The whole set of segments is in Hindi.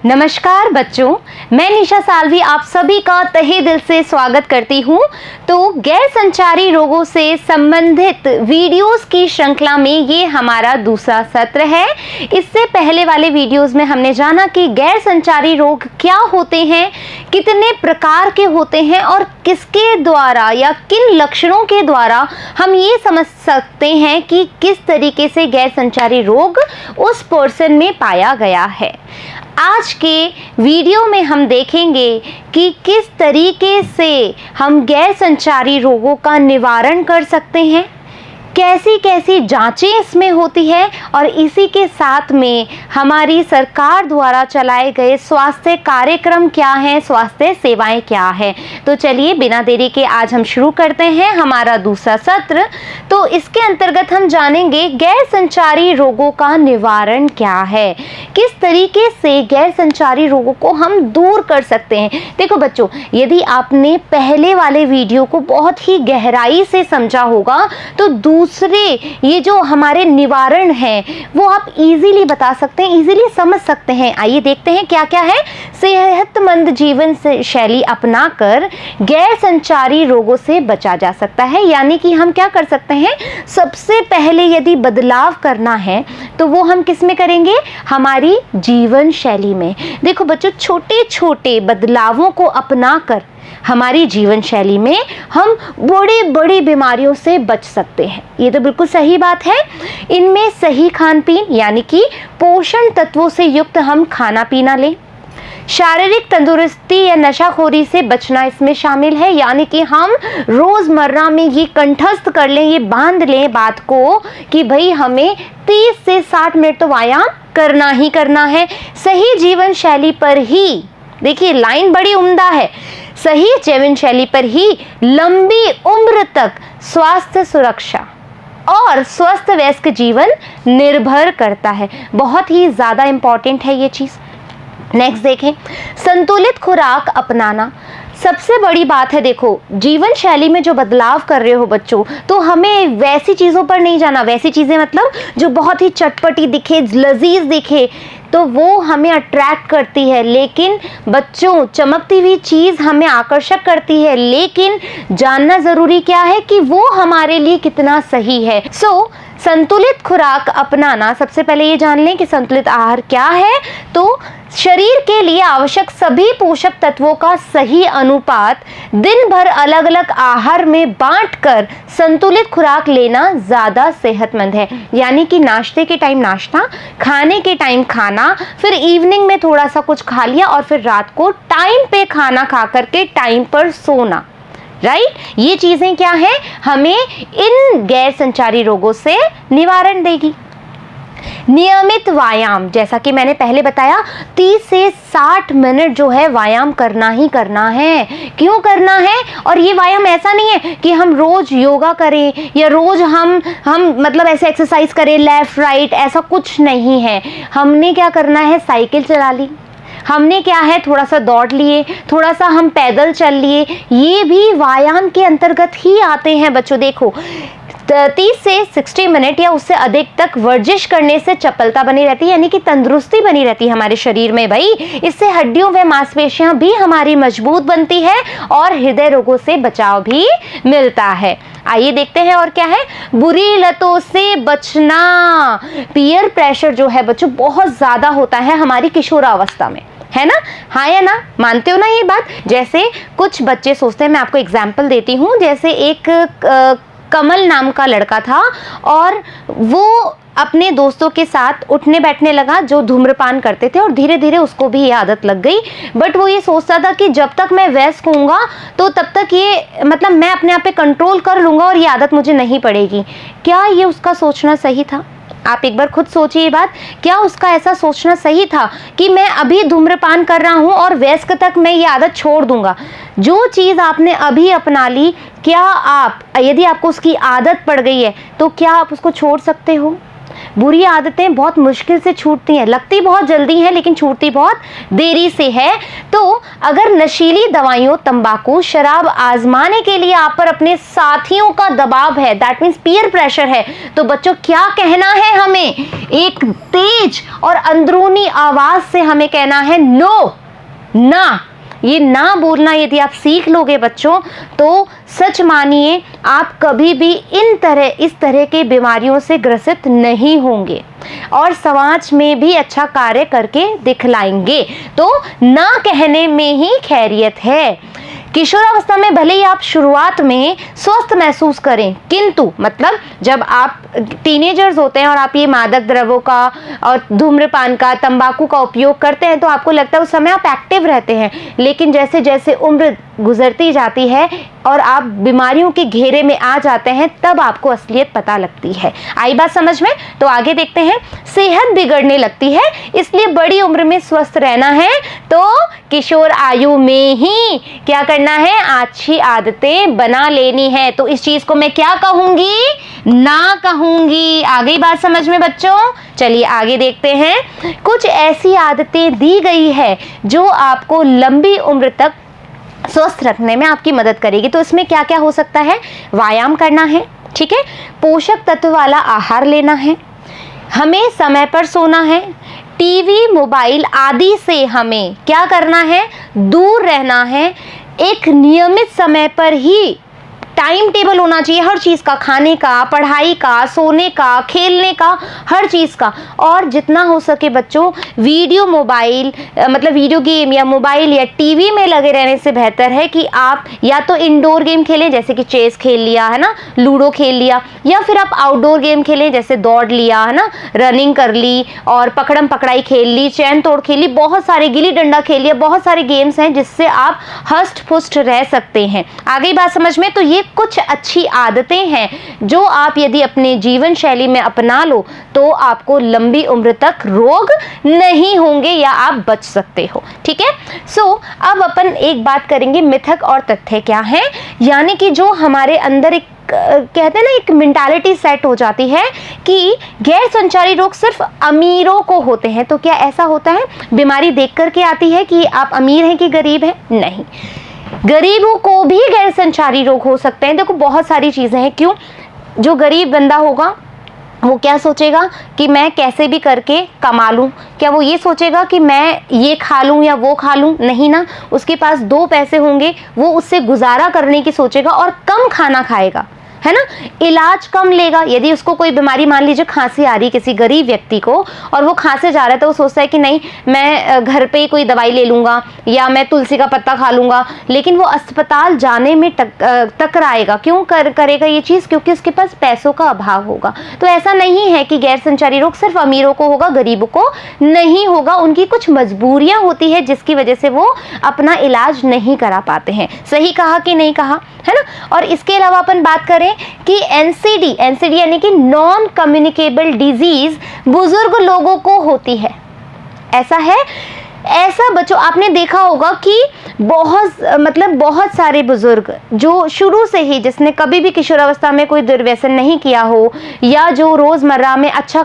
नमस्कार बच्चों, मैं निशा साल्वी आप सभी का तहे दिल से स्वागत करती हूँ। तो गैर संचारी रोगों से संबंधित वीडियोस की श्रृंखला में ये हमारा दूसरा सत्र है। इससे पहले वाले वीडियोस में हमने जाना कि गैर संचारी रोग क्या होते हैं, कितने प्रकार के होते हैं और किसके द्वारा या किन लक्षणों के द्वारा हम ये समझ सकते हैं कि किस तरीके से गैर संचारी रोग उस पर्सन में पाया गया है। आज के वीडियो में हम देखेंगे कि किस तरीके से हम गैर संचारी रोगों का निवारण कर सकते हैं, कैसी कैसी जांचें इसमें होती है और इसी के साथ में हमारी सरकार द्वारा चलाए गए स्वास्थ्य कार्यक्रम क्या हैं, स्वास्थ्य सेवाएं क्या है। तो चलिए बिना देरी के आज हम शुरू करते हैं हमारा दूसरा सत्र। तो इसके अंतर्गत हम जानेंगे गैर संचारी रोगों का निवारण क्या है, किस तरीके से गैर संचारी रोगों को हम दूर कर सकते हैं। देखो बच्चों, यदि आपने पहले वाले वीडियो को बहुत ही गहराई से समझा होगा तो दूसरे ये जो हमारे निवारण हैं वो आप इजीली बता सकते हैं, इजीली समझ सकते हैं। आइए देखते हैं क्या क्या है। सेहतमंद जीवन शैली अपनाकर गैर संचारी रोगों से बचा जा सकता है। यानी कि हम क्या कर सकते हैं, सबसे पहले यदि बदलाव करना है तो वो हम किस में करेंगे, हमारी जीवन शैली में। देखो बच्चों, छोटे छोटे बदलावों को अपनाकर हमारी जीवन शैली में हम बड़ी बड़ी बीमारियों से बच सकते हैं। ये तो बिल्कुल सही बात है। इनमें सही खान पीन यानी कि पोषण तत्वों से युक्त हम खाना पीना लें, शारीरिक तंदुरुस्ती या नशाखोरी से बचना इसमें शामिल है। यानी कि हम रोजमर्रा में ये कंठस्थ कर लें, ये बांध लें बात को कि भाई हमें 30 से 60 मिनट तो व्यायाम करना ही करना है। सही जीवन शैली पर ही, देखिए लाइन बड़ी उम्दा है, सही जीवन शैली पर ही लंबी उम्र तक स्वास्थ्य सुरक्षा और स्वस्थ वयस्क जीवन निर्भर करता है। बहुत ही ज्यादा इंपॉर्टेंट है ये चीज। नेक्स्ट देखें, संतुलित खुराक अपनाना सबसे बड़ी बात है। देखो, जीवन शैली में जो बदलाव कर रहे हो बच्चों, तो हमें वैसी चीज़ों पर नहीं जाना। वैसी चीज़ें मतलब जो बहुत ही चटपटी दिखे, लजीज दिखे, तो वो हमें अट्रैक्ट करती है। लेकिन बच्चों, चमकती हुई चीज़ हमें आकर्षक करती है, लेकिन जानना ज़रूरी क्या है कि वो हमारे लिए कितना सही है। संतुलित खुराक अपनाना, सबसे पहले ये जान लें कि संतुलित आहार क्या है। तो शरीर के लिए आवश्यक सभी पोषक तत्वों का सही अनुपात दिन भर अलग अलग आहार में बांटकर संतुलित खुराक लेना ज़्यादा सेहतमंद है। यानी कि नाश्ते के टाइम नाश्ता, खाने के टाइम खाना, फिर इवनिंग में थोड़ा सा कुछ खा लिया और फिर रात को टाइम पे खाना खा करके टाइम पर सोना। राइट, ये चीजें क्या है, हमें इन गैर संचारी रोगों से निवारण देगी। नियमित व्यायाम, जैसा कि मैंने पहले बताया, 30 से 60 मिनट जो है व्यायाम करना ही करना है। क्यों करना है? और ये व्यायाम ऐसा नहीं है कि हम रोज योगा करें या रोज हम मतलब ऐसे एक्सरसाइज करें लेफ्ट राइट, ऐसा कुछ नहीं है। हमने क्या करना है, साइकिल चला ली, हमने क्या है थोड़ा सा दौड़ लिए, थोड़ा सा हम पैदल चल लिए, ये भी व्यायाम के अंतर्गत ही आते हैं बच्चों। देखो, 30 से 60 मिनट या उससे अधिक तक वर्जिश करने से चपलता बनी रहती है, यानी कि तंदुरुस्ती बनी रहती है हमारे शरीर में भाई। इससे हड्डियों व मांसपेशियां भी हमारी मजबूत बनती है और हृदय रोगों से बचाव भी मिलता है। आइए देखते हैं और क्या है। बुरी लतों से बचना। पीयर प्रेशर जो है बच्चों बहुत ज्यादा होता है हमारी किशोरावस्था में, है ना? हाँ या ना, मानते हो ना ये बात? जैसे कुछ बच्चे सोचते हैं, मैं आपको एग्जाम्पल देती हूँ। जैसे एक कमल नाम का लड़का था और वो अपने दोस्तों के साथ उठने बैठने लगा जो धूम्रपान करते थे और धीरे धीरे उसको भी ये आदत लग गई। बट वो ये सोचता था कि जब तक मैं वयस्क होऊंगा तो तब तक ये मतलब मैं अपने आप पे कंट्रोल कर लूँगा और ये आदत मुझे नहीं पड़ेगी। क्या ये उसका सोचना सही था? आप एक बार खुद सोचिए ये बात। क्या उसका ऐसा सोचना सही था कि मैं अभी धूम्रपान कर रहा हूँ और वयस्क तक मैं ये आदत छोड़ दूंगा? जो चीज़ आपने अभी अपना ली, क्या आप, यदि आपको उसकी आदत पड़ गई है तो क्या आप उसको छोड़ सकते हो? बुरी आदतें बहुत मुश्किल से छूटती हैं, लगती बहुत जल्दी हैं लेकिन छूटती बहुत देरी से है। तो अगर नशीली दवाइयों, तंबाकू, शराब आजमाने के लिए आप पर अपने साथियों का दबाव है, दैट मीन्स पीयर प्रेशर है, तो बच्चों क्या कहना है हमें? एक तेज और अंदरूनी आवाज से हमें कहना है नो, ना। ये ना बोलना यदि आप सीख लोगे बच्चों, तो सच मानिए आप कभी भी इस तरह के बीमारियों से ग्रसित नहीं होंगे और समाज में भी अच्छा कार्य करके दिखलाएंगे। तो ना कहने में ही खैरियत है। किशोरावस्था में भले ही आप शुरुआत में स्वस्थ महसूस करें, किंतु मतलब जब आप टीनेजर्स होते हैं और आप ये मादक द्रव्यों का और धूम्रपान का, तंबाकू का उपयोग करते हैं, तो आपको लगता है उस समय आप एक्टिव रहते हैं, लेकिन जैसे जैसे उम्र गुजरती जाती है और आप बीमारियों के घेरे में आ जाते हैं, तब आपको असलियत पता लगती है। आई बात समझ में? तो आगे देखते हैं। सेहत बिगड़ने लगती है, इसलिए बड़ी उम्र में स्वस्थ रहना है तो किशोर आयु में ही क्या करना है? अच्छी आदतें बना लेनी है। तो इस चीज को मैं क्या कहूंगी? ना कहूंगी। आगे बात समझ में बच्चों? चलिए आगे देखते हैं। कुछ ऐसी आदतें दी गई है जो आपको लंबी उम्र तक स्वस्थ रखने में आपकी मदद करेगी। तो इसमें क्या क्या हो सकता है? व्यायाम करना है, ठीक है, पोषक तत्व वाला आहार लेना है, हमें समय पर सोना है, टीवी, मोबाइल आदि से हमें क्या करना है? दूर रहना है, एक नियमित समय पर ही टाइम टेबल होना चाहिए हर चीज़ का, खाने का, पढ़ाई का, सोने का, खेलने का, हर चीज़ का। और जितना हो सके बच्चों वीडियो गेम या मोबाइल या टीवी में लगे रहने से बेहतर है कि आप या तो इंडोर गेम खेलें, जैसे कि चेस खेल लिया है ना, लूडो खेल लिया, या फिर आप आउटडोर गेम खेलें, जैसे दौड़ लिया है ना, रनिंग कर ली और पकड़म पकड़ाई खेल ली, चैन तोड़ खेल ली, बहुत सारे गिल्ली डंडा खेल लिया, बहुत सारे गेम्स हैं जिससे आप हष्ट पुष्ट रह सकते हैं। आगे बात समझ में? तो ये कुछ अच्छी आदतें हैं जो आप यदि अपने जीवन शैली में अपना लो तो आपको लंबी उम्र तक रोग नहीं होंगे या आप बच सकते हो, ठीक है। अब अपन एक बात करेंगे, मिथक और तथ्य क्या है, यानी कि जो हमारे अंदर एक कहते हैं ना, एक मेंटालिटी सेट हो जाती है कि गैर संचारी रोग सिर्फ अमीरों को होते हैं। तो क्या ऐसा होता है? बीमारी देख करके आती है कि आप अमीर हैं कि गरीब हैं? नहीं, गरीबों को भी गैर संचारी रोग हो सकते हैं। देखो बहुत सारी चीजें हैं। क्यों? जो गरीब बंदा होगा वो क्या सोचेगा कि मैं कैसे भी करके कमा लूं? क्या वो ये सोचेगा कि मैं ये खा लूं या वो खा लूं? नहीं ना, उसके पास 2 पैसे होंगे, वो उससे गुजारा करने की सोचेगा और कम खाना खाएगा, है ना, इलाज कम लेगा। यदि उसको कोई बीमारी, मान लीजिए खांसी आ रही किसी गरीब व्यक्ति को और वो खांसे जा रहा है, तो वो सोचता है कि नहीं मैं घर पे ही कोई दवाई ले लूँगा या मैं तुलसी का पत्ता खा लूँगा, लेकिन वो अस्पताल जाने में टकराएगा। क्यों करेगा ये चीज़? क्योंकि उसके पास पैसों का अभाव होगा। तो ऐसा नहीं है कि गैर संचारी रोग सिर्फ अमीरों को होगा, गरीबों को नहीं होगा। उनकी कुछ मजबूरियाँ होती है जिसकी वजह से वो अपना इलाज नहीं करा पाते हैं। सही कहा कि नहीं कहा, है ना। और इसके अलावा अपन बात करें कि एनसीडी यानी कि नॉन कम्युनिकेबल डिजीज बुजुर्ग लोगों को होती है। ऐसा है, ऐसा बच्चों आपने देखा होगा कि बहुत सारे बुजुर्ग जो शुरू से ही, जिसने कभी भी किशोरावस्था में कोई दुर्व्यसन नहीं किया हो या जो रोजमर्रा में अच्छा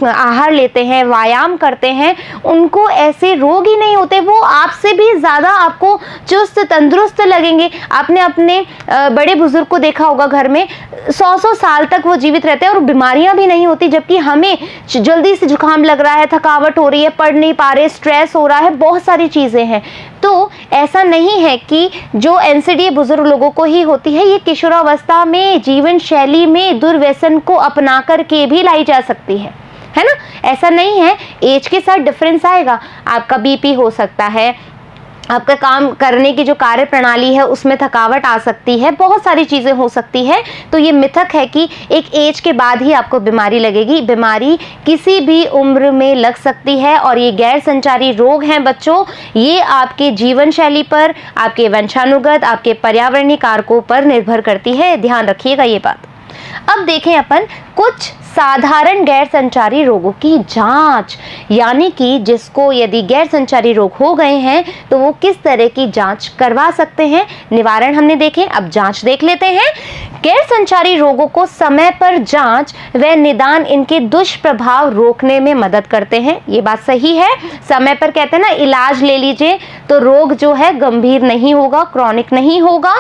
आहार लेते हैं, व्यायाम करते हैं, उनको ऐसे रोग ही नहीं होते। वो आपसे भी ज्यादा आपको चुस्त तंदुरुस्त लगेंगे। आपने अपने बड़े बुजुर्ग को देखा होगा, घर में 100 साल तक वो जीवित रहते हैं और बीमारियां भी नहीं होती, जबकि हमें जल्दी से जुकाम लग रहा है, थकावट हो रही है, पढ़ नहीं पा रहे, स्ट्रेस हो रहा है, बहुत सारी चीजें हैं। तो ऐसा नहीं है कि जो एनसीडी बुजुर्ग लोगों को ही होती है, ये किशोरावस्था में जीवन शैली में दुर्व्यसन को अपना करके भी लाई जा सकती है ना। ऐसा नहीं है, एज के साथ डिफरेंस आएगा। आपका बीपी हो सकता है, आपका काम करने की जो कार्य प्रणाली है उसमें थकावट आ सकती है, बहुत सारी चीज़ें हो सकती है। तो ये मिथक है कि एक एज के बाद ही आपको बीमारी लगेगी। बीमारी किसी भी उम्र में लग सकती है और ये गैर संचारी रोग हैं बच्चों। ये आपके जीवन शैली पर, आपके वंशानुगत, आपके पर्यावरणीय कारकों पर निर्भर करती है। ध्यान रखिएगा ये बात। अब देखें अपन कुछ साधारण गैर संचारी रोगों की जांच, यानी कि जिसको यदि गैर संचारी रोग हो गए हैं तो वो किस तरह की जांच करवा सकते हैं। निवारण हमने देखे, अब जांच देख लेते हैं। गैर संचारी रोगों को समय पर जांच व निदान इनके दुष्प्रभाव रोकने में मदद करते हैं। ये बात सही है, समय पर कहते हैं ना इलाज ले लीजिए तो रोग जो है गंभीर नहीं होगा, क्रॉनिक नहीं होगा।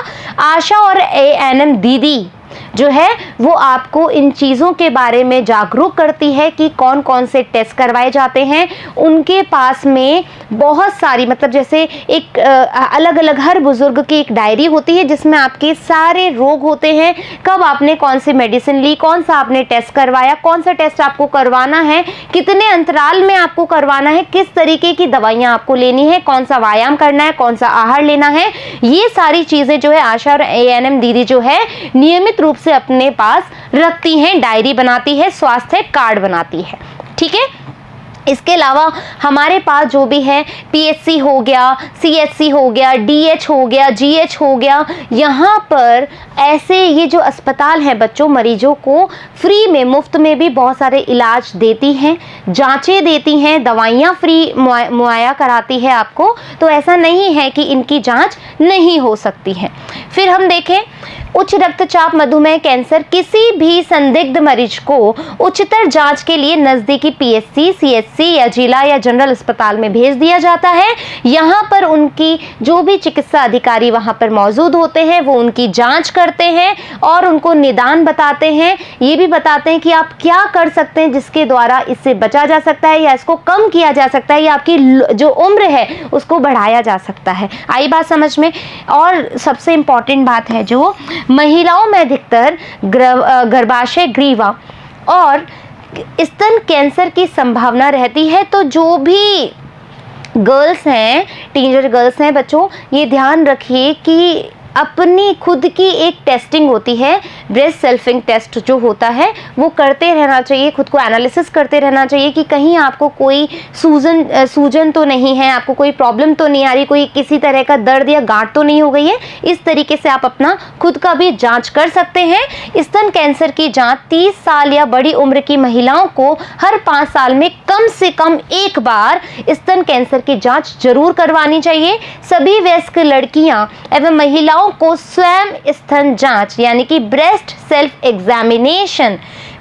आशा और एएनएम दीदी जो है वो आपको इन चीज़ों के बारे में जागरूक करती है कि कौन कौन से टेस्ट करवाए जाते हैं। उनके पास में बहुत सारी, मतलब जैसे एक अलग अलग हर बुजुर्ग की एक डायरी होती है जिसमें आपके सारे रोग होते हैं, कब आपने कौन सी मेडिसिन ली, कौन सा आपने टेस्ट करवाया, कौन सा टेस्ट आपको करवाना है, कितने अंतराल में आपको करवाना है, किस तरीके की दवाइयाँ आपको लेनी है, कौन सा व्यायाम करना है, कौन सा आहार लेना है। ये सारी चीज़ें जो है आशा और एएनएम दीदी जो है नियमित रूप से अपने पास रखती हैं, डायरी बनाती है, स्वास्थ्य कार्ड बनाती है। ठीक है, इसके अलावा हमारे पास जो भी है पीएचसी हो गया, सीएचसी हो गया, डीएच हो गया, जीएच हो गया, यहाँ पर ऐसे ये जो अस्पताल हैं बच्चों मरीजों को फ्री में मुफ्त में भी बहुत सारे इलाज देती हैं, जांचें देती हैं, दवाइयाँ फ्री मुहैया कराती है आपको। तो ऐसा नहीं है कि इनकी जांच नहीं हो सकती है। फिर हम देखें उच्च रक्तचाप, मधुमेह, कैंसर, किसी भी संदिग्ध मरीज को उच्चतर जांच के लिए नजदीकी पीएचसी, सीएचसी या जिला या जनरल अस्पताल में भेज दिया जाता है। यहाँ पर उनकी जो भी चिकित्सा अधिकारी वहाँ पर मौजूद होते हैं वो उनकी जांच करते हैं और उनको निदान बताते हैं। ये भी बताते हैं कि आप क्या कर सकते हैं जिसके द्वारा इससे बचा जा सकता है या इसको कम किया जा सकता है या आपकी जो उम्र है उसको बढ़ाया जा सकता है। आई बात समझ में। और सबसे इम्पॉर्टेंट बात है जो महिलाओं में अधिकतर गर्भाशय ग्रीवा और स्तन कैंसर की संभावना रहती है। तो जो भी गर्ल्स हैं, टीनेजर गर्ल्स हैं बच्चों, ये ध्यान रखिए कि अपनी खुद की एक टेस्टिंग होती है, ब्रेस्ट सेल्फिंग टेस्ट जो होता है वो करते रहना चाहिए, खुद को एनालिसिस करते रहना चाहिए कि कहीं आपको कोई सूजन तो नहीं है, आपको कोई प्रॉब्लम तो नहीं आ रही, कोई किसी तरह का दर्द या गांठ तो नहीं हो गई है। इस तरीके से आप अपना खुद का भी जांच कर सकते हैं। स्तन कैंसर की जांच 30 साल या बड़ी उम्र की महिलाओं को हर 5 साल में कम से कम एक बार स्तन कैंसर की जांच जरूर करवानी चाहिए। सभी वयस्क लड़कियां एवं महिलाओं को स्वयं स्तन जांच यानी कि ब्रेस्ट सेल्फ एग्जामिनेशन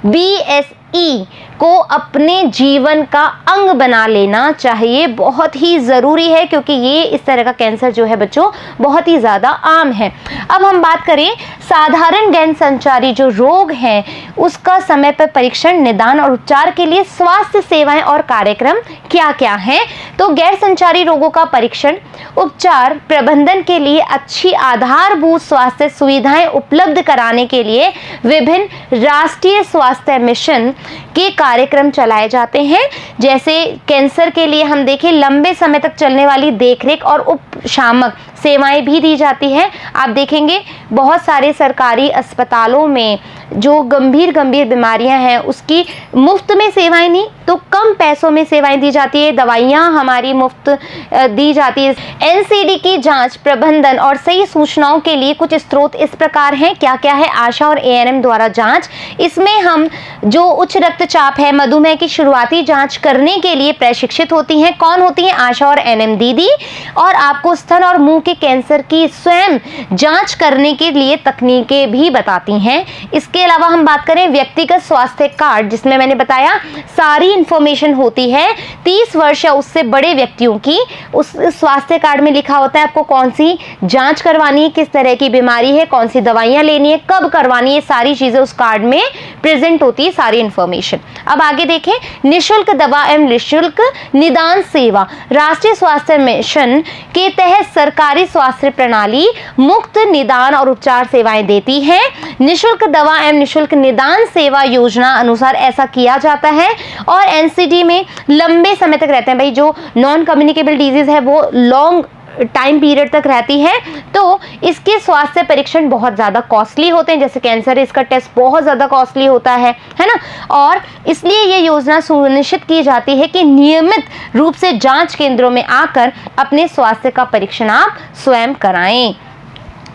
BSE को अपने जीवन का अंग बना लेना चाहिए। बहुत ही ज़रूरी है क्योंकि ये इस तरह का कैंसर जो है बच्चों बहुत ही ज़्यादा आम है। अब हम बात करें साधारण गैर संचारी जो रोग हैं उसका समय पर परीक्षण, निदान और उपचार के लिए स्वास्थ्य सेवाएं और कार्यक्रम क्या क्या हैं। तो गैर संचारी रोगों का परीक्षण, उपचार, प्रबंधन के लिए अच्छी आधारभूत स्वास्थ्य सुविधाएं उपलब्ध कराने के लिए विभिन्न राष्ट्रीय स्वास्थ्य मिशन के कार्यक्रम चलाए जाते हैं। जैसे कैंसर के लिए हम देखें लंबे समय तक चलने वाली देखरेख और उपशामक सेवाएं भी दी जाती है। आप देखेंगे बहुत सारे सरकारी अस्पतालों में जो गंभीर बीमारियां हैं उसकी मुफ्त में सेवाएं नहीं तो कम पैसों में सेवाएं दी जाती है, दवाइयां हमारी मुफ्त दी जाती है। एनसीडी की जांच, प्रबंधन और सही सूचनाओं के लिए कुछ स्रोत इस प्रकार हैं। क्या क्या है? आशा और एएनएम द्वारा जांच। इसमें हम जो उच्च रक्तचाप है, मधुमेह की शुरुआती जांच करने के लिए प्रशिक्षित होती हैं। कौन होती हैं? आशा और एएनएम दीदी। और आपको स्तन और मुंह के कैंसर की स्वयं जांच करने के लिए तकनीकें भी बताती हैं। इसके अलावा हम बात करें व्यक्तिगत स्वास्थ्य कार्ड, जिसमें मैंने बताया सारी इंफॉर्मेशन होती है 30 वर्ष या उससे बड़े व्यक्तियों की। उस स्वास्थ्य कार्ड में लिखा होता है आपको कौन सी जांच करवानी है, किस तरह की बीमारी है, कौन सी दवाइयां लेनी है, कब करवानी है, सारी चीजें उस कार्ड में प्रेजेंट होती है, सारी इंफॉर्मेशन। अब आगे देखें निःशुल्क दवा एवं निःशुल्क निदान सेवा। राष्ट्रीय स्वास्थ्य मिशन के तहत सरकारी स्वास्थ्य प्रणाली मुफ्त निदान और उपचार सेवाएं देती है। निःशुल्क दवा एवं निःशुल्क निदान सेवा योजना अनुसार ऐसा किया जाता है और एनसीडी में लंबे समय तक रहते हैं। भाई जो नॉन कम्युनिकेबल डिजीज है वो लॉन्ग टाइम पीरियड तक रहती है, तो इसके स्वास्थ्य परीक्षण बहुत ज़्यादा कॉस्टली होते हैं। जैसे कैंसर है, इसका टेस्ट बहुत ज़्यादा कॉस्टली होता है ना। और इसलिए ये योजना सुनिश्चित की जाती है कि नियमित रूप से जांच केंद्रों में आकर अपने स्वास्थ्य का परीक्षण आप स्वयं कराएं।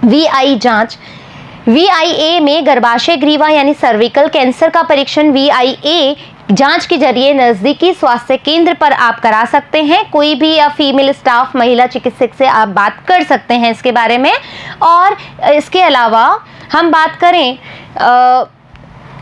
VI जांच, VIA में गर्भाशय ग्रीवा यानी सर्विकल कैंसर का परीक्षण VIA जांच के जरिए नजदीकी स्वास्थ्य केंद्र पर आप करा सकते हैं। कोई भी या फीमेल स्टाफ महिला चिकित्सक से आप बात कर सकते हैं इसके बारे में। और इसके अलावा हम बात करें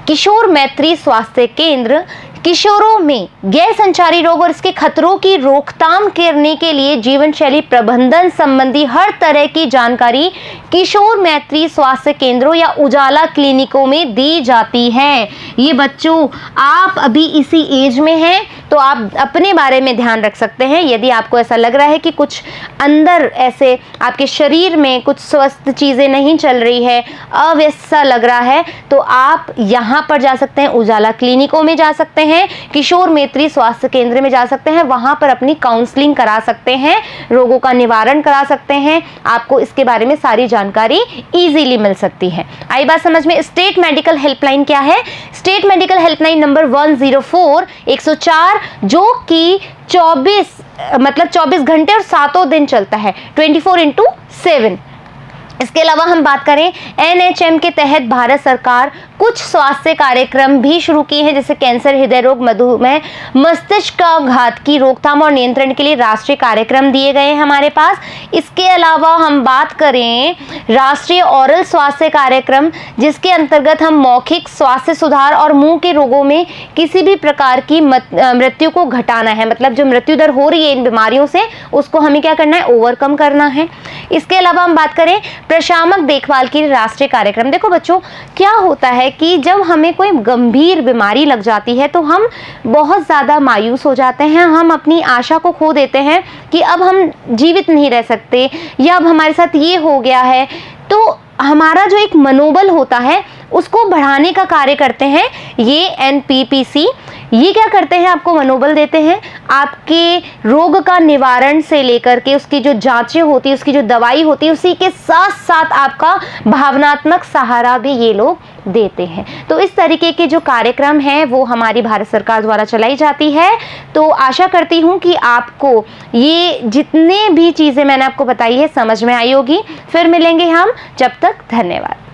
किशोर मैत्री स्वास्थ्य केंद्र, किशोरों में गैर संचारी रोग और इसके खतरों की रोकथाम करने के लिए जीवन शैली प्रबंधन संबंधी हर तरह की जानकारी किशोर मैत्री स्वास्थ्य केंद्रों या उजाला क्लिनिकों में दी जाती है। ये बच्चों, आप अभी इसी एज में हैं तो आप अपने बारे में ध्यान रख सकते हैं। यदि आपको ऐसा लग रहा है कि कुछ अंदर ऐसे आपके शरीर में कुछ स्वस्थ चीज़ें नहीं चल रही है, अव्यस्त सा लग रहा है, तो आप यहाँ पर जा सकते हैं, उजाला क्लिनिकों में जा सकते हैं, किशोर मैत्री स्वास्थ्य केंद्र में जा सकते हैं। वहाँ पर अपनी काउंसलिंग करा सकते हैं, रोगों का निवारण करा सकते हैं। आपको इसके बारे में सारी जानकारी इजीली मिल सकती है। आई बात समझ में? स्टेट मेडिकल हेल्पलाइन क्या है? स्टेट मेडिकल हेल्पलाइन नंबर 104 जो कि 24 घंटे और 7 दिन चलता है, 24/7। इसके अलावा हम बात करें NHM के तहत भारत सरकार कुछ स्वास्थ्य कार्यक्रम भी शुरू किए हैं, जैसे कैंसर, हृदय रोग, मधुमेह, मस्तिष्काघात की रोकथाम और नियंत्रण के लिए राष्ट्रीय कार्यक्रम दिए गए हैं हमारे पास। इसके अलावा हम बात करें राष्ट्रीय ओरल स्वास्थ्य कार्यक्रम, जिसके अंतर्गत हम मौखिक स्वास्थ्य सुधार और मुंह के रोगों में किसी भी प्रकार की मृत्यु को घटाना है, मतलब जो मृत्यु दर हो रही है इन बीमारियों से, उसको हमें क्या करना है? ओवरकम करना है। इसके अलावा हम बात करें प्रशामक देखभाल की राष्ट्रीय कार्यक्रम। देखो बच्चों, क्या होता है कि जब हमें कोई गंभीर बीमारी लग जाती है तो हम बहुत ज़्यादा मायूस हो जाते हैं, हम अपनी आशा को खो देते हैं कि अब हम जीवित नहीं रह सकते या अब हमारे साथ ये हो गया है। तो हमारा जो एक मनोबल होता है उसको बढ़ाने का कार्य करते हैं ये NPPC। ये क्या करते हैं? आपको मनोबल देते हैं, आपके रोग का निवारण से लेकर के उसकी जो जांचें होती है, उसकी जो दवाई होती है, उसी के साथ साथ आपका भावनात्मक सहारा भी ये लोग देते हैं। तो इस तरीके के जो कार्यक्रम हैं वो हमारी भारत सरकार द्वारा चलाई जाती है। तो आशा करती हूँ कि आपको ये जितने भी चीज़ें मैंने आपको बताई है समझ में आई होगी। फिर मिलेंगे हम, जब तक धन्यवाद।